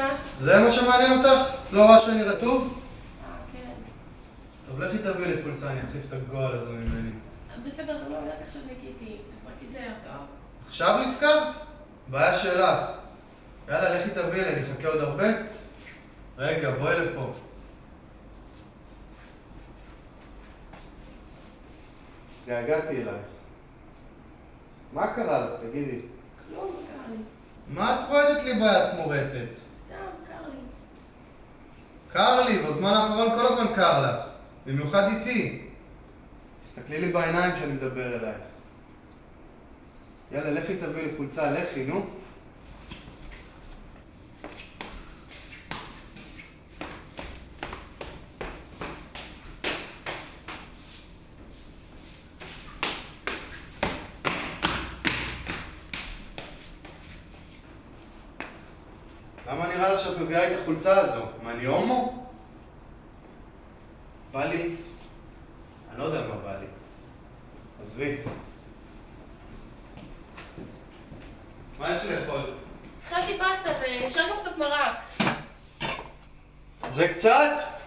הגעת? זה מה שמעניין אותך? לא רואה שאני רטוב? כן. טוב, לכי תביאי לי חולצה, אני אחליף את הגועל הזה ממני. בסדר, לא יודעת עכשיו ניקיתי. אז רק תיזהר, טוב? עכשיו נזכרת? בעיה שלך. יאללה, לכי תביאי לי, אני אחכה עוד הרבה? רגע, בואי לפה. געגעתי אלייך. מה קרה לך? תגידי. כלום, קר לי. מה את רועדת לי ביד כמו רטט? סתם, קר לי. קר לי, בזמן האחרון כל הזמן קר לך. במיוחד איתי. תסתכלי לי בעיניים כשאני מדבר אלייך. יאללה, לכי תביא לי חולצה, לכי, נו. למה נראה לך שאת מביאה לי את החולצה הזו? מה, אני הומו? בא לי? אני לא יודע מה בא לי. עזבי. מה יש לאכול? אכלתי פסטה וישר גם קצת מרק. זה קצת?